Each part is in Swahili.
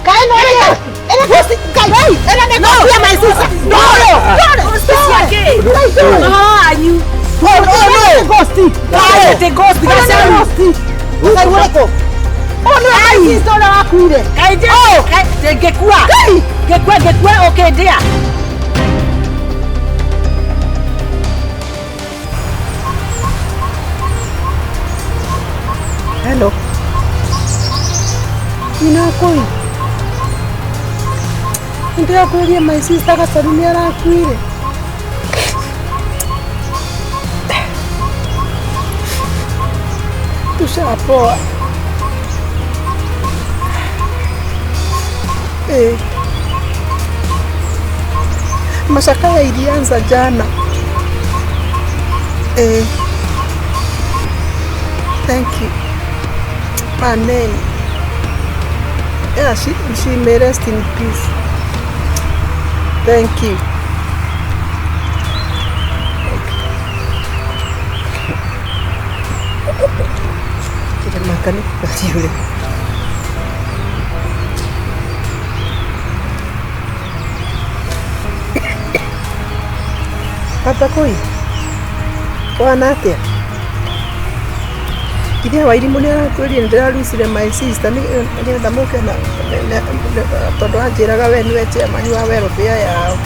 Kai no ria. Ela gosta. Kai. Ela não gosta mais isso. No. Ah, you. Oh no. Gosti. Kai te gosti. Gosti. Kai wako. Oh no, ai sister na akure. Kai je. Oh, kai te gekua. Kai. Gekua okay dia. Hello. Ina koi. Ndio kulia my sister kasalimia na akure. Tushapoa. Mashaka ilianza jana. Thank you. Amen. Yeah, she may rest in peace. Thank you. Kita makan ni kasih boleh. Papa koi. Wanate. Kidia wairi munera kweli ndera lusire my sister ni ndamuke na todo anjiraga we ni weche amanyu wa wero pia ya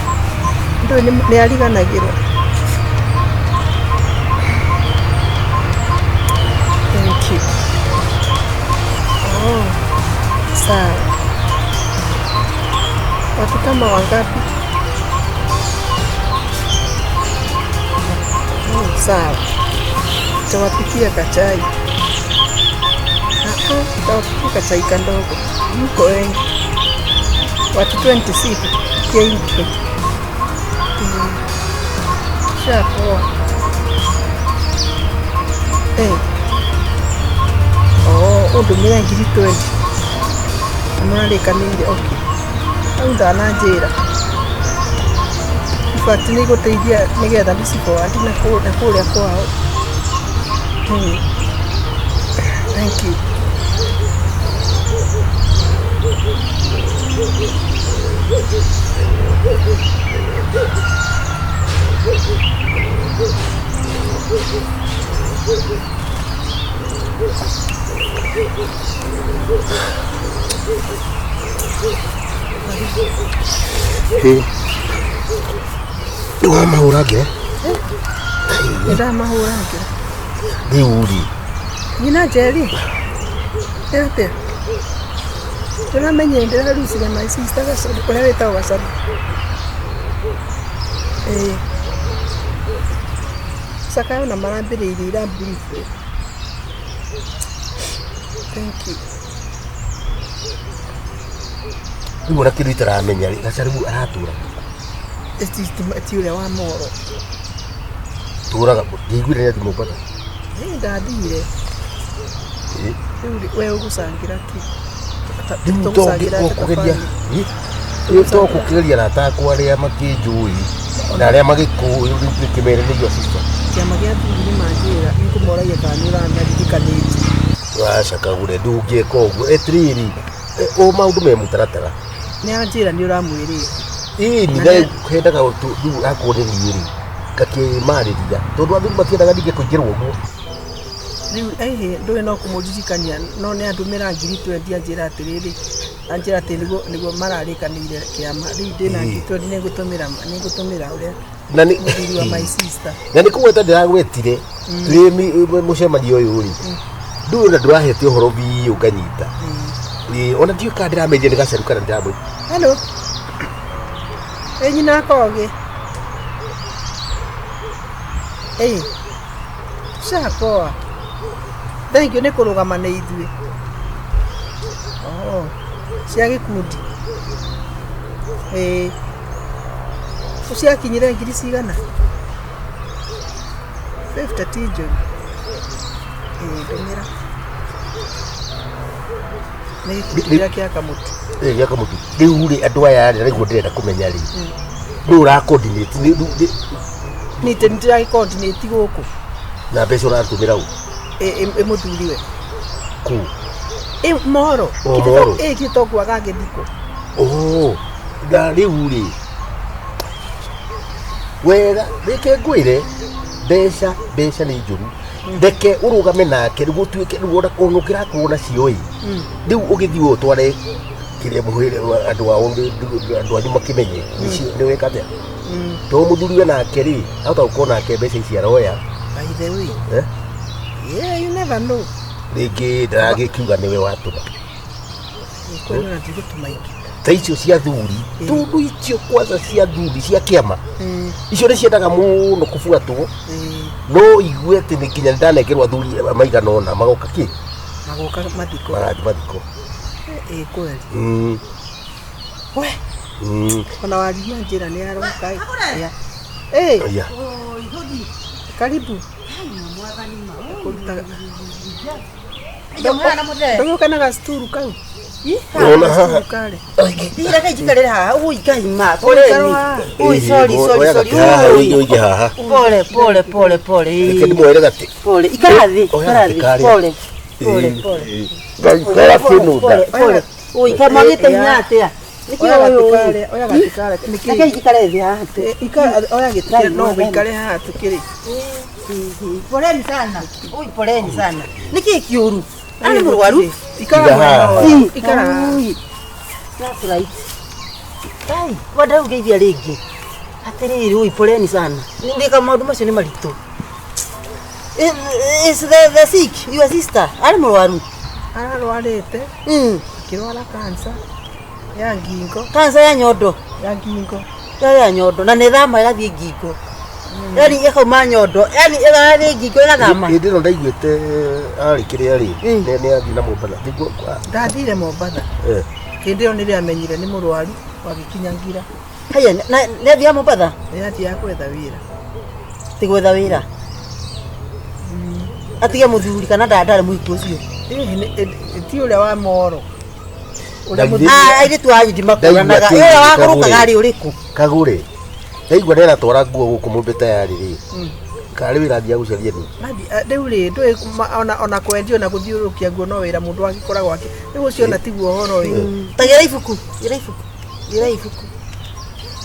ndo ni aliganagirwo. Thank you. Oh, sawa. Watu kama wangapi? Sawa. Tawapikia kachai. Tawapikia kachai kandogo. Mko wengi. Watu 26. Kiengi. Shapoa. Oh, ndumira ngiri 20. Amareka ninge okay. Aunda anajira. But ni guteithia nigetha ndicipo ati na kuria kwao. Thank you. Hey. Dua mahurage. Eda mahurage. Diuri. Nina jeli. Ete. Tuna menye ndera lusire my sister gaso kula weta wasana. Sakayo na marambire irira brief. Thank you. Ngora kiru itaramenya gacaribu aratura. Estimative wa moro. Turaga ngigwire ya dimopata. Ndadire. Wewe ugusangira ki? Ito kukiria na takwa ria makijui na ria magikuyu nikimere ni yo sister. Kiama gia thuri manjira inkumoragia kanura na ndikaniti. Washa KAGURE ndugie koguo etriri o maundu me mutaratara. Ni anjira ni uramwirire. Ni dai kwendaga tu akuririiri kakimariria tondu andu matiendaga ndige kuingirwo mo. Riu ndoe no kumuririkania no ni andumira ngiri 20 anjira atiriri anjira ati nigo mararikanire kiama riu ndina ngiri 20 ningutumira uria na ni wa my sister na ni kuweta ndiragwetire twi mucemanio uyu ri ndu na ndurahete uhoro bi ukanyita ni ona ndio ka ndiramenye ndigaceruka na ndiramwe. Hello. Nyina koge. Shapoa. Thank you nekurugama na ithue. Oh. Cia gikundi. Uciakinyire ngiri cigana? 50 tijo. Ndumira. Ni kira kia kamuti. Ya kamuti. Riu ri andu aya ri niguo ndirenda kumenya ri. Ndu ra coordinate ni tendira coordinate guku. Na mbeca uratumira u. Muthuriwe. Ku. Moro. Kitoko agagithiko. Na riu ri. Wega, reke ngwire mbeca ni njuru. Ndeke urugame nake rigu tuike ruona kunukira kuona cioi. Riu ugithi utware kiria muhire andu ao andu anyu makimenye. Ni wekate. To muthuri nake ri, hata ukona nake mbeca ici aroya. By the way. Yeah, you never know. Rĩngĩ ndagĩkiuga nĩwe watũma. Kwani natugĩtũma ingĩ. Ta icio cia thuri, tundu icio kwanza cia thuri cia kĩama. Icio nĩ ciendaga mũno kũbuatwo. No igue atĩ nĩ nginya ndanengerwo thuri maigana ũna magoka kĩ? Magoka mathiko. Mathiko. Kweli. We. Ona waria njĩra nĩ aroka. Ya. Karibu. Ndio kana gasturu kau. Ona haha. Ira kai jikarira haha. Ui kai ma. Ui sorry. Ui haha. Pole. Kedi mwere gati. Pole. Ikarathi. Pole. Gakara kinuda. Pole. Ui kama ngite nyatea. Oya gatikare. Niki ikare thia hate. Oya gitire no ikare haha tukiri. Poleni sana. Ui poleni sana. Niki kiuru. Ani murwaru. Ikara. That's right. Ai, wada ugeithia ringi. Atiriri ui poleni sana. Ndika maundu macio ni maritu. Is the sick your sister? Ani murwaru. Ararwarite. Kirwara cancer. Ya ngingo. Cancer ya nyondo. Ya ngingo. Ya nyondo na nithama igathie ngingo. Yani ekauma nyondo. Yani igathie ngingo igathama. Hindi no ndaiguite ari kiria ri. Ni athi na Mombasa. Thigwo kwa. Ndathire Mombasa. Hindi yo nire amenyire ni murwaru wagikinyangira. Haya na nethia Mombasa. Yathi ya kwetha wira. Tigwetha wira. Atige muthuri kana ndandare muiku ucio. Ti uria wa Moro. Aire tu aje dimakuranaga. Ira wakuruka gari uriku. Kagure. Ndaigua ndera twara nguo guku mumbita yari ri. Kari wira thia gucaria ni. Riu ri ndui ona kwendio na guthiurukia nguo no wira mundu agikora gwake. Riu ucio na tiguo horo ri. Tagira ibuku.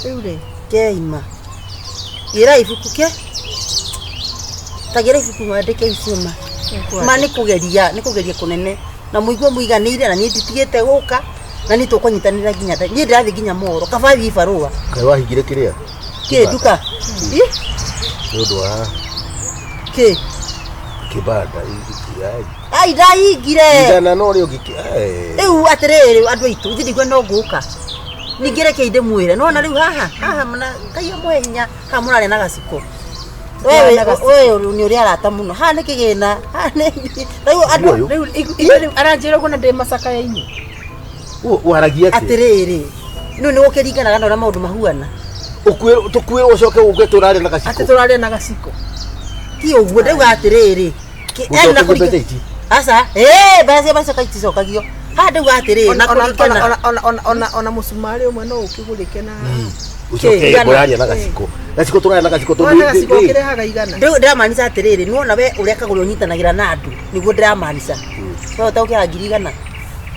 Riu ri keima. Ira ibuku ke. Tagira ibuku mwandike icuma. Mani kugeria kunene. Na muigwa muiganire na nititigite guka na nitukunyitanira ginya nyi ndirathi ginya Moro kabathi ibarua kai wahingire kiria duka ndu wa kibanda ai ndaingire igana no ri ugiki riu atiriri andu aitu thigwe no guka ningire keinde mwire no na riu haha mna kai mwehinya ha murare na gaciko wewe ni uri arata muno ha ni kigina riu aranjira kuna ndi masaka ya inyu waragia atiriri no ni gukiringana na maundu mahuana tukwira ucoke uke turare na gaciko ati turare na gaciko ti uguo ndauga atiriri na kuriti asa basi kaiti cokagio ha ndauga atiriri na kurikana ona musumari umwe no ukigurike na ucoke ngorania na gaciko turare na gaciko to gaciko kirehaga igana ndiramanisa atiriri nuona we uria kagure unyitanagira na andu niguo ndiramanisa so taukia ngirigana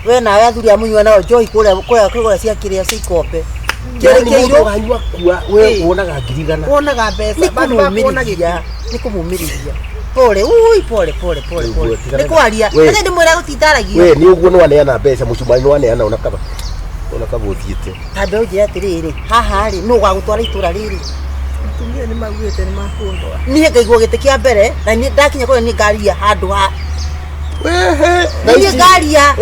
we na we athuri amunywa nao joy kuria cia kiria cia ikope Kero wanywa kwa we wonaga ngirigana wonaga mbeca bandu bakuonagiria nikumumiriria pole nikwaria nĩ ndimwira gutitaragia we ni uguo no aneana mbeca mucumari no aneana ona kaba uthiite tambe uje atiriri haha ri no gwagutwara itura riri tumia ni magwite ni makundwa niĩ ngaigua gĩtĩ kĩa mbere na niĩ ndakinya kũrĩa niĩ ngaria handũ ha niĩ ngaria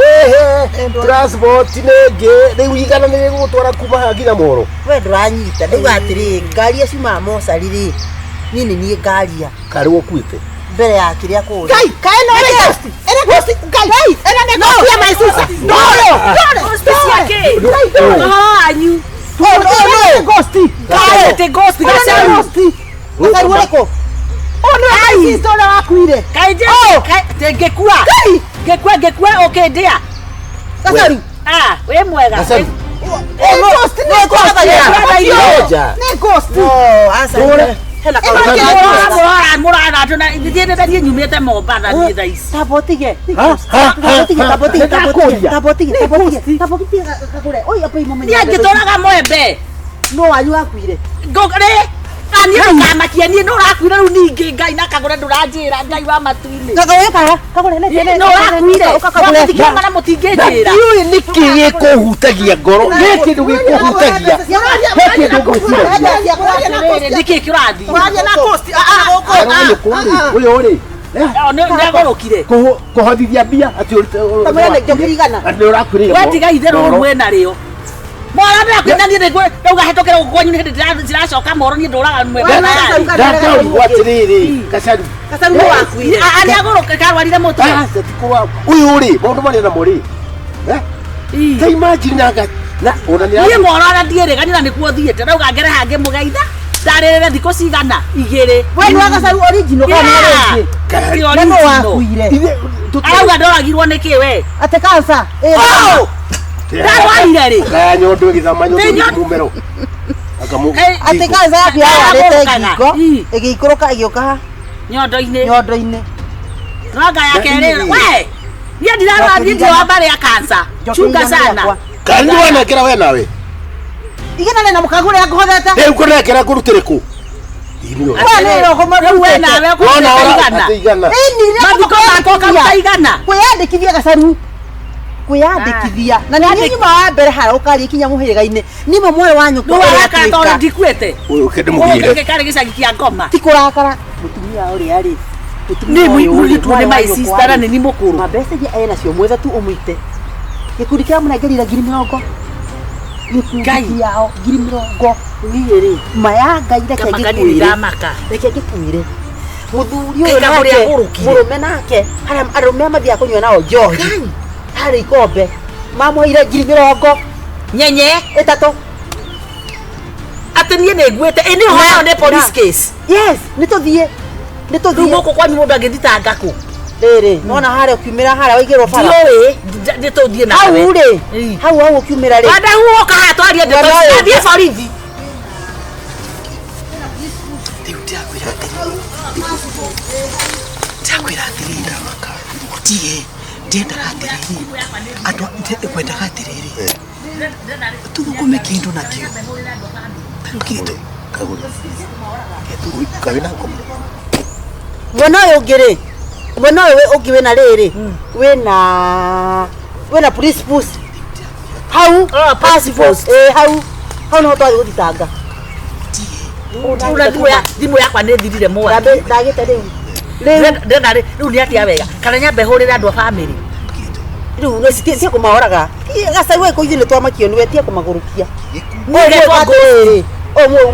transport nĩngĩ rĩu igana nĩ gũtwara kuma haha nginya Moro we ndũranyita ndauga atĩrĩ ngaria ciumaga mocarĩ rĩ niĩ nĩ niĩ ngaria karĩ ũkuĩte mbere ya kĩrĩa kũrĩ Kai no ghost ena ne ghost ya my sister no yake anyu no ghost Gacaru Gacaru my sister ona wakuire kaije ngekua okay dear Gacaru we mwega ghost ni ghost no asa hena murara tuna ndiende ndie nyumite Mombasa ni thaisi tabotige kagure oi apa imomenya ni ngitoraga mwembe no wanyu akuire ngogore ani kamakia ni no rakwira ru ningi ngai na kagure nduranjira ngai wa matuini kagure no rakwire kagure tikama mutingejira iu ni kiye kuhutagia ngoro ni kindu gikuhutagia he kindu gwicira niki kirathi waria na cost uyo uri ne agorokire kuhothithia mbia ati tamwe njokirigana andi urakwirira wetiga itheru mwena rio mwana ndakwina ni ndegwe ndauga hetokera gukwanyu ni ndiracoka moro ni nduraga mwembe ndakau watiriri Gacaru no wakuire ani agoroka karwarire mutu uyu uri mundu mari na muri ta imagine na ona ni ni ngorora ndierega ni nikuo thiete ndauga ngere hange mugeitha ndarerere thiko cigana igiri we wa Gacaru original kana no wakuire arauga ndoragirwo niki we ate kansa ndarwarire ri nyondo githama nyondo mumero ate kansa yapia warete ngingo igikuruka igioka nyondo-ini Raga yake leo. We! Yeye ndilala ndio habari ya kansa. Chunga sana. Kandi wana kira we nawe. Igana na mukagure yakuhothete. Rĩu kũnekera kũrutĩre kũ? Wanero komo we nawe igana. Mathiko mako kamutaigana. Kwiyandikithia Gacaru. Kwiyandikithia. Na nĩ nyinyi wa mbere hara ukari kinya muhiriga-ini. Nimo mwe wanyu kwa aka tora ndikwete. Uyu kende mugire. Uyu kare gicagi kia ngoma. Tikurakara. Mutumia uri ari. Ni mwili tu ni my sister ni mukuru. Mabesa je ena cio mwetha tu umuite. Gikundi kia munengerira 70,000. Gikundi yao 70,000. Niyeri maya ngaire kia gikuire. Reke gikuire. Muthuri uyu nake murume nake haria arume mathia kunywa nao njohi. Hari ikombe. Mamuire 70,000. Nyenye etatu. Ati nie negwete eni ho ne police case. Yes, nituthie. Nituthie. Rugo kwa nyundo ngithitanga ku. Rere, nona haria ukiumira haria waigirwo bara. Ndiwe ndituthie na wewe. Hau ri. Hau ukiumira ri. Wanda huo ka twarie ndithie borithi. Takwira atirira maka. Utie ndenda atiriri. Andũ ndenda atiriri. Tugukume kindu nakio. Kitu Kagure. Kitu kabina ngoma. Wona uyu ngiri. Wona uyu ungi wina riri. Wina police post. Hau passport. Hau. Hau no twari guthitanga. Thimu yakwa nĩ thirire mwa. Ndagite riu. Riu ni atia wega. Kana nyambe hurira andu a family. Riu no sitie kumahoraga. Gacaru ekuithire twamakio ni wetie kumagurukia. Mwege twaguriri.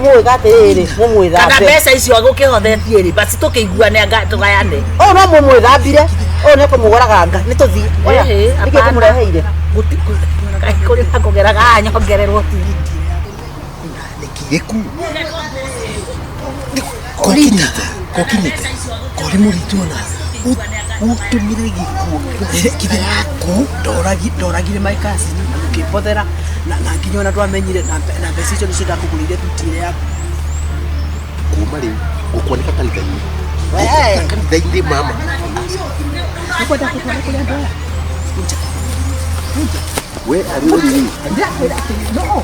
Mwe gatiriri mumwithambe. Kana mbeca icio agũkĩhothetie ri basi tũkĩiguane tũgayane. No mumwithambire. Ne kumugoraga nga nituthi. Oya. Niki kumureheire. Kuri nakugeraga nyongererwo tigiti. Nikigeku. Kokinyita. Kori muritona. Utumire gikuo. Kithako ndoragire my cousin ukipothera na nginyona twamenyire na mbeca icio nicio ndakugurire tutire yaku. Kuma rĩu ũkuoneka kanitha-inĩ. Kanitha-inĩ mama. Nikwenda kutwara kuri andu. We ari uri. No.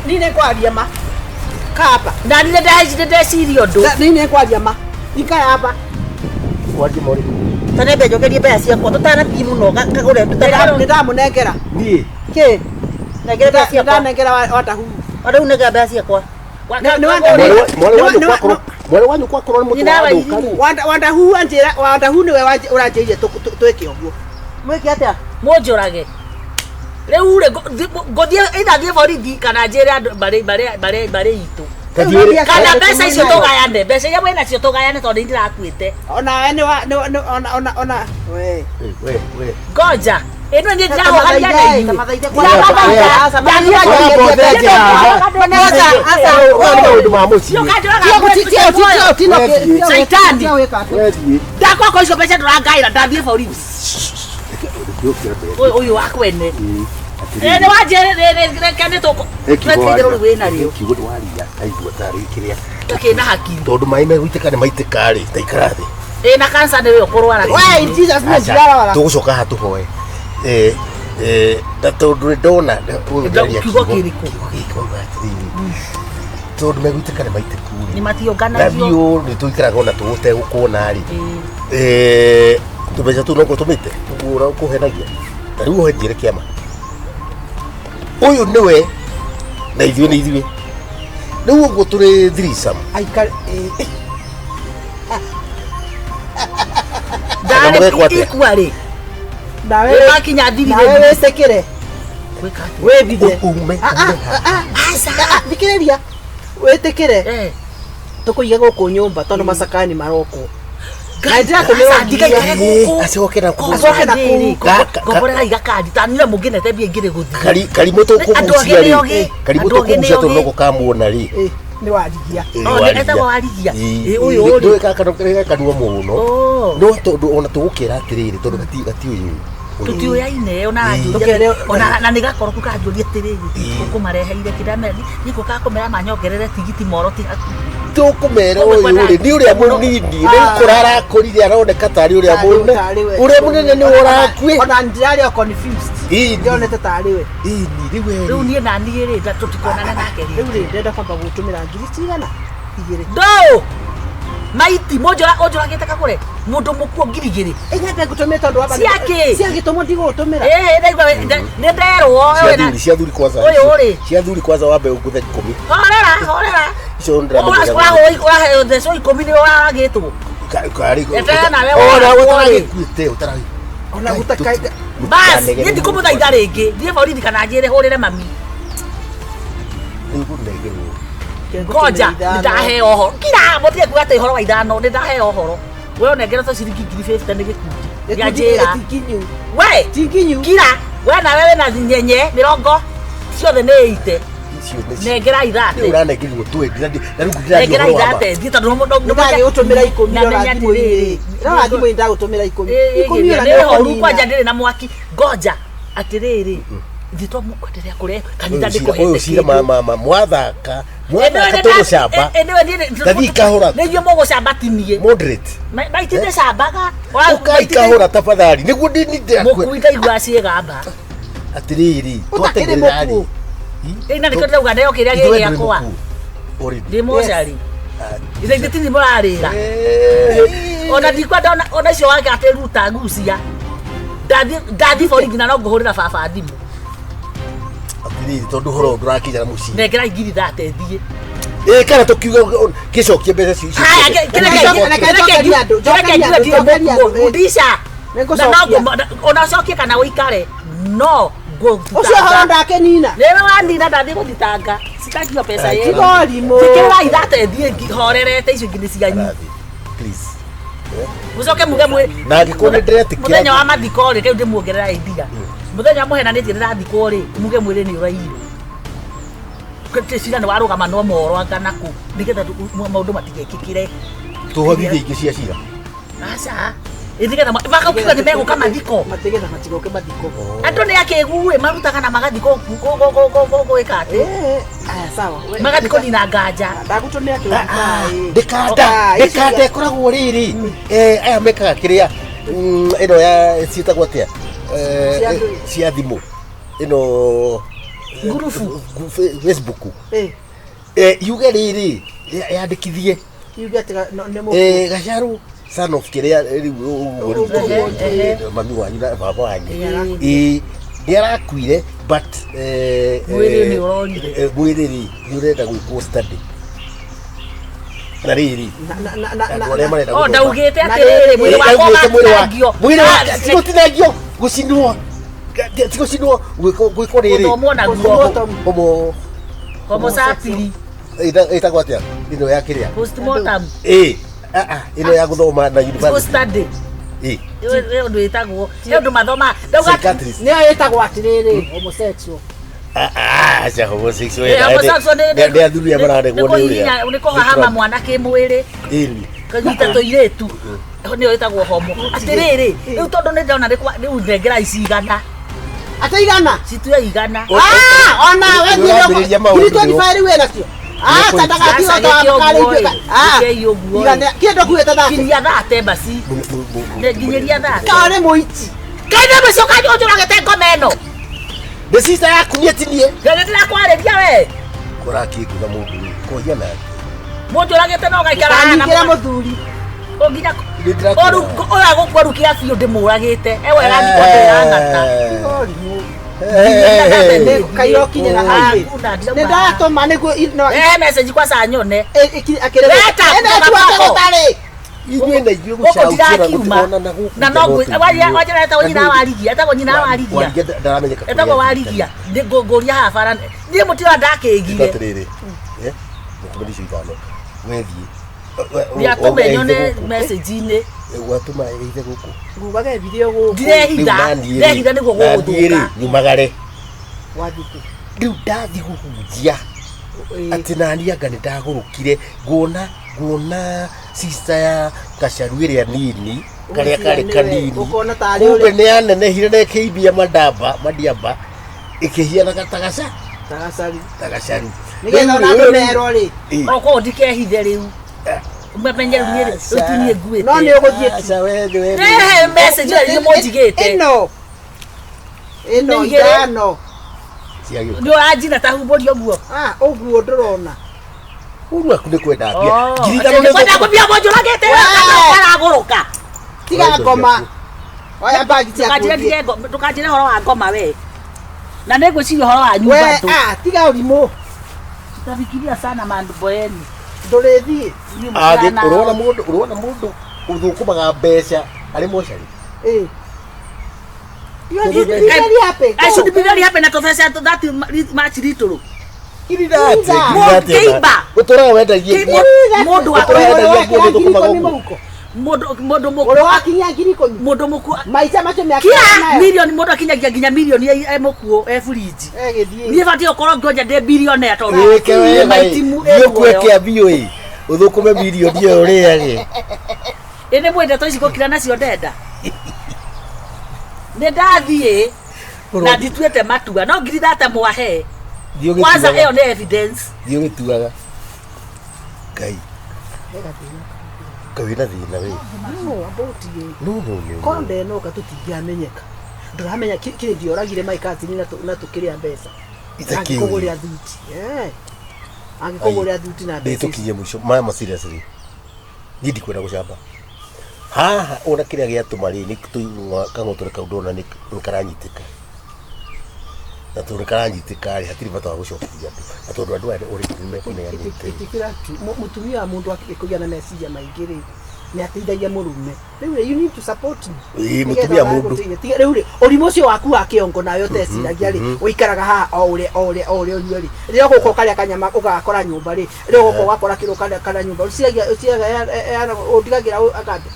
Nine kwaria ma. Kapa. Ndanire ndeciria ũndũ. Nine kwaria ma. Ika hapa. Waje mori. Tane bejo kerie bea ciakwa tutana pi muno kagure ndamunengera Niĩ. Ke. Negera bea ciakwa. ndanengera watahu Adu nega bea ciakwa. Mwere wanyu kwa korwo mutu wa watahu anjira watahu niwe uranjĩire twĩke ũguo Mwiki atia? Mũnjũrage. Rĩu rĩ ngũthiĩ ithathiĩ borithi kana njĩre andũ barĩ itũ. Kana mbeca icio tũgayane, mbeca iria mwĩ nacio tũgayane tondũ nĩndĩrakuĩte. ona ona we. Ngoja. Ĩno nĩ ndĩrahoharia na inyuĩ. Tamathaithe kwa. Saitani. Ndakwa icio mbeca ndũrangaĩra ndathiĩ borithi. Ũyũ wakwene. Ni wajere kane toko. Twetire uri wina rio. Kigo waria aigua tari kiria. Tukina hakiri. Tondu mai megwiteka ni maiteka ri taikara thi. Na kansa ni we kurwara. Wai Jesus ni njara wala. Tugucoka hatu hoye. Tondu ndona kigo kiriko. Tondu megwiteka ni maiteku. Ni mationgana na bio ni tuikaraga ona tugute gukona ri. Tubeja tu noko tumite. Ura ukuhenagia. Tariu henjire kiama. Uyu niwe na ithuĩ nĩ ithuĩ rĩu ũguo tũrĩ threesome Aikare Ndari ikwari. Nawe Makinya thiri nawe wesekere. Webithe. ume Thikĩrĩria. Wetekere. Tukuige gũkũ nyũmba tondu macakani maroko. acokera ngomborera igakandi tanire munginete mbia ingire guthi karimũ tũkũgucia rĩ karimũ tũkũgucia tondũ no gũkamuona rĩ nĩ warigia etagwo warigia ũyũ ũrĩ ndũĩ gaka kanua mũno no tondũ ona tũgũkĩra atĩrĩrĩ tondũ gatiũyũ tutioyaine ona na nigakorwo kukanjuria atiriri ukumareheire kidameni niko kakomera manyongerere tigiti moro ti tukumera uyu ri ni uria munini ni kurara kurire aroneka tari uria munene ni urakui ona ndirari o confused ndionete tari we ni riwe riu nie na nie ri tutikonana nake riu ri ndenda kwamba gutumira ngiri cigana igiri do maiti monjora onjoragite kagure mundu mukuo ngiri igiri nyambe ngutumire tondu waba ciagitumo ndigotumira ndaigua ni nderwo cia thuri kwanza uyu uri cia thuri kwanza wambe nguthe 10 horera Chondra ora the so 10 ni waragitwo kari ora utaragikuite utaragi ona gutaka bas ni ndikumuthaitha ringi thie borithi kana njire hurire mami koja ndahe ohoro kira motie kuate ihoro wa ithano ndahe ohoro we onengera to ciringi 50 ni gikundi ya njira we tinginyu kira we na wewe na nyenye mirongo ciothe ni ite negera ithate uranengirwo twendi na ruku negera ithate thie tondu ndari utumira 10 ora thimu iri ra thimu nda utumira 10 ora ni horu kwanja ndiri na mwaki ngoja atiriri thitwa mukwenderea kure kanitha ndikuhete uyu cira mwathaka tugucamba ndathi kahura nĩguo mũgũcamba tinie moderate maitinde cambaga ukaikahura tafadhali nĩguo mũkui ndaigua ciĩgamba atiriri twatengererari na nĩkĩo ndĩrauga ndeo kĩrĩa gĩ gĩakwa ndĩ mũcari ithe ithe tini mũrarĩra ona ndikwa ndona ona icio wake atĩruta ngucia ndathi borithi na no ngũhũrĩra baba thimũ atiriri tondu horo ndurakinyara muciĩ nengera ngiri thate thiĩ kana tukiuga gicokie mbeca cicio ndisha ona cokie kana ũikare no ucio horo ndakenina niwe wanina ndathi gũthitanga citakio pesa yetu tigorimũ tikĩrai thate thiĩ horerete icio ingĩ nĩ cianyu mucoke muge mwĩ na ngĩkorwo nĩndĩretikĩra muthenya wa mathiko rĩ rĩu ndĩmuongerera idea muthenya mũhenanĩtie ndĩrathikwo rĩ muge mwĩrĩ nĩ ũrairwo cira nĩ warũgama no morwaga naku nĩgetha maũndũ matigekĩkĩre tũhothithie ingĩ cia cira aca nĩgetha magakiuga nĩ megũka mathiko matigĩtha matigoke mathiko andũ nĩ akĩguĩ marutaga na magathiko gwĩka atĩ sawa magathiko nina nganja ndagutumira kĩrĩa ndĩkanda ĩkoragwo rĩrĩ aya mekaga kĩrĩa ĩno ya ciĩtagwo atĩa cia thimũ ĩno ngurubu Facebook yuge rĩrĩ yandĩkithie yuge atĩ nĩ Gacaru son of kĩrĩa rĩu mami wanyu na baba wanyu nĩarakuire but mwĩrĩ nĩ ũrorire mwĩrĩ rĩ nĩ ũrenda gwĩkwo study na rĩrĩ ndaugĩte atĩrĩrĩ mwĩrĩ wakwa ũgatinangio mwĩrĩ wakwa tigũtinangio gũcinwo tigũcinwo gwĩkwo rĩrĩ gũthomwo naguo homo sapiri ĩtagwo atĩa ĩno ya kĩrĩa postmortem ĩno ya gũthoma na university ĩyo ũndũ ĩtagwo ĩyo ũndũ mathoma nĩyo ĩtagwo atĩrĩrĩ homosexual acha homosexual nĩ athuri mararegwo nĩ ũrĩa nĩ kũhahama mwana kĩmwĩrĩ kanyita tũirĩtu nĩyo ĩtagwo homo atĩrĩrĩ rĩu tondũ nĩ ndona rĩu nengera icigana Ataigana. Situe igana. Ona wewe ndio. Kiri 25 wewe nacio. Sadaka kio ta kale hiyo. Igana kiedo kueta thate. Kiria thate basi. Nginyiria thate. Kale moiti. Kaida mcio kajo turagete ngomeno. The sister yaku ni etinie. Gere ndakwareria we. Kurakikuga mundu koya na. Mundu uragete no gaikara na. Ngira muthuri. Oginya. Oru oya gukwarukia biu ndimuragite. Ewe gandikote ngata. Kairo kinyera hayi. Ndatoma niguo no. Message kwa saa nyone. Akirebe. Inywe na inywe gucaukira gutona na no waje eta wanyina warigia eta wanyina warigia eta go warigia ngoria ha bara ni mutira ndakegire atiriri mutumirishi ithano wethi ni atumenyone message ine watuma eithe guku ngubage video guku ndehitha niguo guguthuka nyumagare wathiku riu ndathi guhunjia ati nani anga ni ndagurukire nguona sister ya Gacaru iria nini karia kari kanini kumbe ni anenehire na ikiibia madiamba ikihiana Gacaru nigetha ona mero ri oko ndikehithe riu umemenye ruire utinie nguite no ni uguthie message ni mojigite ino idano ni urajina tahumburio guo uguo ndurona Uru akune kwenda mbia. Ngirithano kwenda kubia mojo lagete araguruka. Tiga ngoma. Oya bagi cia tukajire horo wa ngoma we. Na negwiciria horo wa nyumba tu. Tiga urimo. Tutafikiria sana mambo yenu. Ndurethi. Urona mundu uthukumaga mbeca ari mochari. You really happy. I should be very happy na tofesa that much little. Kiriba. Utora wenda yeye. Mundu wa mundu muku akinya ngiriko mundu muku maica macio me akina milioni mundu akinyagia nginya milioni e mukuo e fridge ni bati okoro ngoja de billionaire to maitimu e kweke abio e uthukume milioni iyo uriage ene mwenda to iciko kira nacio ndenda ne ndathie na ndituete matua no ngiri data mwahe kwanza eo ne evidence dio gituaga kai kawina thina we no about ye no konde no katutigiamenyeka nduramenya kiri ndioragire maikazi na tukiria mbeca angikuguria thuti angikuguria thuti na mbeca tukiye mwisho mama seriously ngidi kwenda gucamba haha ona kiria giatuma ri ni tuigwa kangotora kaudona ni karanyitika na tukaranyitika ri hatiri bata wa gucokia atondu andu aya uri kume kuneanite itikira mutumia mundu akikugia na message maingiri ni ateithagia murume riu you need to support me mutumia mundu riu urimo cio waku wa kiongo nayo teciragia ri uikaraga ha ore onyori rio guko karia kanyama ugakora nyumba ri rio guko ugakora kiro kana nyumba uciaga undigagira akande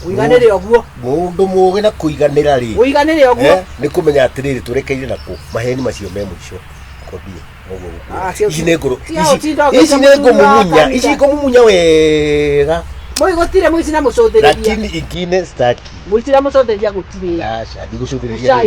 uiganire oguo mundu muge na kuiganira ri uiganire oguo ni kumenya atiriri turekeire nako maheni macio me mwisho kobie oguo ici ne ngoro ici ne ngomumunya ici ngomumunya wega moi gotire moi sina mucothereria lakini ingine staki muitira mucothereria gutire acha ndigucothereria